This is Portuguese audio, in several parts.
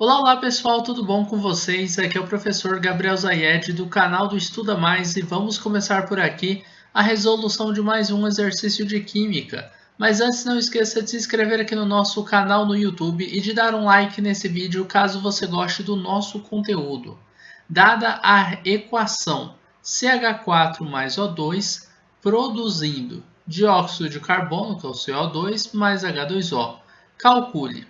Olá, olá pessoal, tudo bom com vocês? Aqui é o professor Gabriel Zayed do canal do Estuda Mais e vamos começar por aqui a resolução de mais um exercício de Química. Mas antes não esqueça de se inscrever aqui no nosso canal no YouTube e de dar um like nesse vídeo caso você goste do nosso conteúdo. Dada a equação CH4 mais O2 produzindo dióxido de carbono, que é o CO2, mais H2O. Calcule.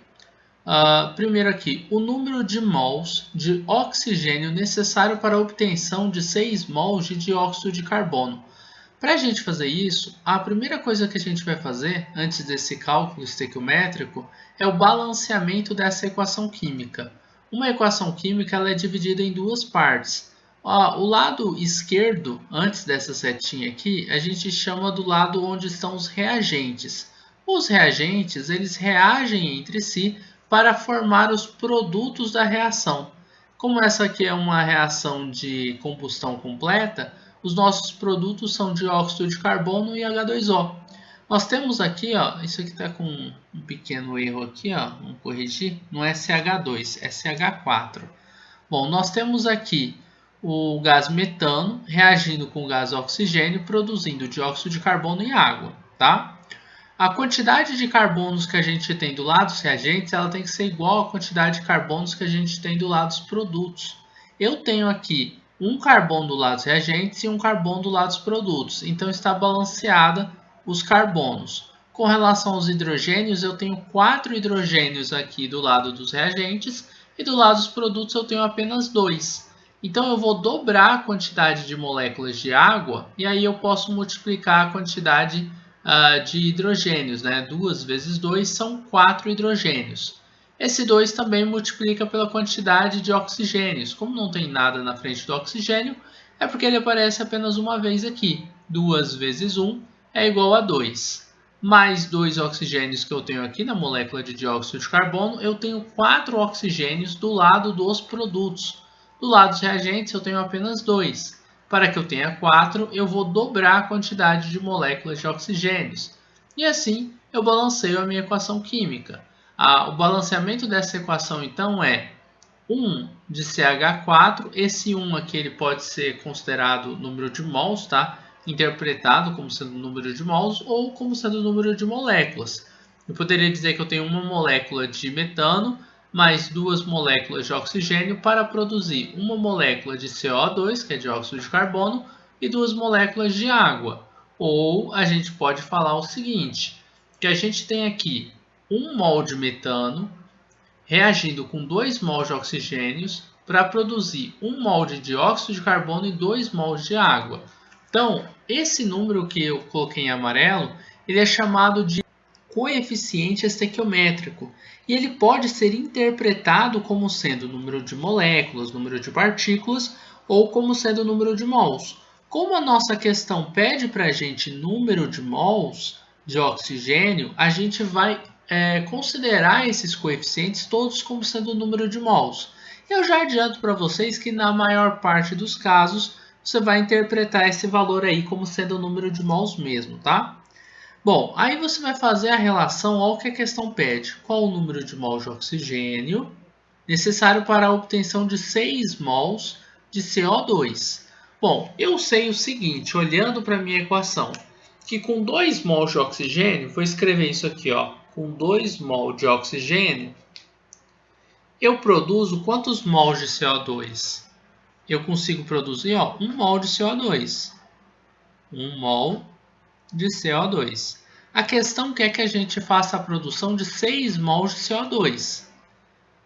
Primeiro aqui, o número de mols de oxigênio necessário para a obtenção de 6 mols de dióxido de carbono. Para a gente fazer isso, a primeira coisa que a gente vai fazer, antes desse cálculo estequiométrico, é o balanceamento dessa equação química. Uma equação química ela é dividida em duas partes. O lado esquerdo, antes dessa setinha aqui, a gente chama do lado onde estão os reagentes. Os reagentes eles reagem entre si para formar os produtos da reação. Como essa aqui é uma reação de combustão completa, os nossos produtos são dióxido de carbono e H2O. Nós temos aqui, ó, isso aqui está com um pequeno erro aqui, ó, vamos corrigir, não é CH2, é CH4. Bom, nós temos aqui o gás metano reagindo com o gás oxigênio, produzindo dióxido de carbono e água, tá? A quantidade de carbonos que a gente tem do lado dos reagentes, ela tem que ser igual à quantidade de carbonos que a gente tem do lado dos produtos. Eu tenho aqui um carbono do lado dos reagentes e um carbono do lado dos produtos. Então está balanceada os carbonos. Com relação aos hidrogênios, eu tenho 4 hidrogênios aqui do lado dos reagentes e do lado dos produtos eu tenho apenas 2. Então eu vou dobrar a quantidade de moléculas de água e aí eu posso multiplicar a quantidade de hidrogênios, né? 2 vezes 2 são 4 hidrogênios. Esse 2 também multiplica pela quantidade de oxigênios. Como não tem nada na frente do oxigênio, é porque ele aparece apenas uma vez aqui. 2 vezes 1 é igual a 2. Mais 2 oxigênios que eu tenho aqui na molécula de dióxido de carbono, eu tenho 4 oxigênios do lado dos produtos. Do lado dos reagentes, eu tenho apenas 2. Para que eu tenha 4, eu vou dobrar a quantidade de moléculas de oxigênios. E assim, eu balanceio a minha equação química. O balanceamento dessa equação, então, é 1 de CH4. Esse 1 aqui ele pode ser considerado número de mols, tá? Interpretado como sendo o número de mols ou como sendo o número de moléculas. Eu poderia dizer que eu tenho uma molécula de metano mais 2 moléculas de oxigênio para produzir uma molécula de CO2, que é dióxido de carbono, e 2 moléculas de água. Ou a gente pode falar o seguinte, que a gente tem aqui 1 mol de metano reagindo com 2 mols de oxigênios para produzir 1 mol de dióxido de carbono e 2 mols de água. Então, esse número que eu coloquei em amarelo, ele é chamado de coeficiente estequiométrico e ele pode ser interpretado como sendo o número de moléculas, número de partículas ou como sendo o número de mols. Como a nossa questão pede para a gente número de mols de oxigênio, a gente vai considerar esses coeficientes todos como sendo o número de mols. Eu já adianto para vocês que na maior parte dos casos você vai interpretar esse valor aí como sendo o número de mols mesmo, tá? Bom, aí você vai fazer a relação ao que a questão pede. Qual o número de mols de oxigênio necessário para a obtenção de 6 mols de CO2? Bom, eu sei o seguinte, olhando para a minha equação, que com 2 mols de oxigênio, vou escrever isso aqui, ó, com 2 mols de oxigênio, eu produzo quantos mols de CO2? Eu consigo produzir 1 mol de CO2. 1 mol de CO2. A questão quer que a gente faça a produção de 6 mols de CO2.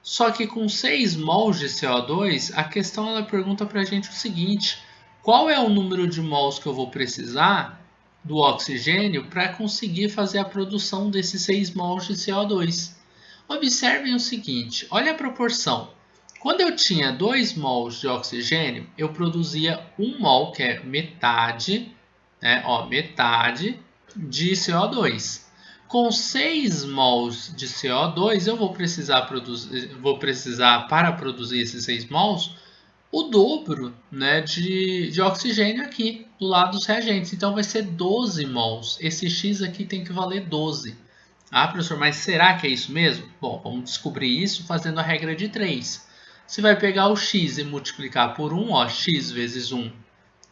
Só que com 6 mols de CO2, a questão ela pergunta para a gente o seguinte, qual é o número de mols que eu vou precisar do oxigênio para conseguir fazer a produção desses 6 mols de CO2? Observem o seguinte, olha a proporção. Quando eu tinha 2 mols de oxigênio, eu produzia 1 mol, que é metade, né? Metade de CO2. Com 6 mols de CO2, eu vou precisar para produzir esses 6 mols, o dobro, né, de oxigênio aqui do lado dos reagentes. Então vai ser 12 mols. Esse X aqui tem que valer 12. Ah, professor, mas será que é isso mesmo? Bom, vamos descobrir isso fazendo a regra de 3. Você vai pegar o x e multiplicar por 1, ó, x vezes 1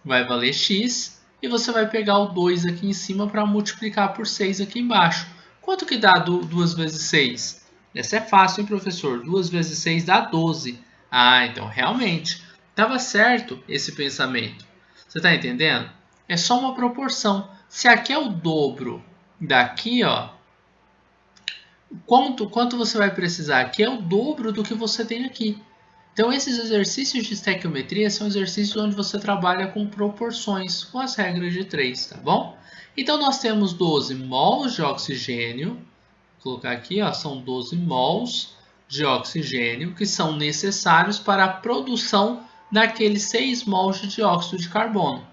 vai valer x, e você vai pegar o 2 aqui em cima para multiplicar por 6 aqui embaixo. Quanto que dá 2 vezes 6? Essa é fácil, hein, professor? 2 vezes 6 dá 12. Ah, então realmente, estava certo esse pensamento. Você está entendendo? É só uma proporção. Se aqui é o dobro daqui, ó, quanto você vai precisar aqui é o dobro do que você tem aqui. Então, esses exercícios de estequiometria são exercícios onde você trabalha com proporções, com as regras de 3, tá bom? Então, nós temos 12 mols de oxigênio, vou colocar aqui, ó, são 12 mols de oxigênio que são necessários para a produção daqueles 6 mols de dióxido de carbono.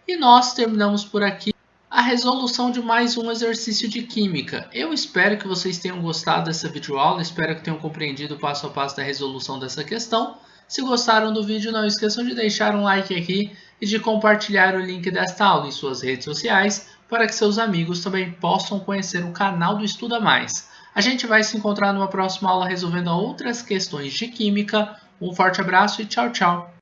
E nós terminamos por aqui a resolução de mais um exercício de química. Eu espero que vocês tenham gostado dessa videoaula, espero que tenham compreendido o passo a passo da resolução dessa questão. Se gostaram do vídeo, não esqueçam de deixar um like aqui e de compartilhar o link desta aula em suas redes sociais para que seus amigos também possam conhecer o canal do Estuda Mais. A gente vai se encontrar numa próxima aula resolvendo outras questões de química. Um forte abraço e tchau, tchau!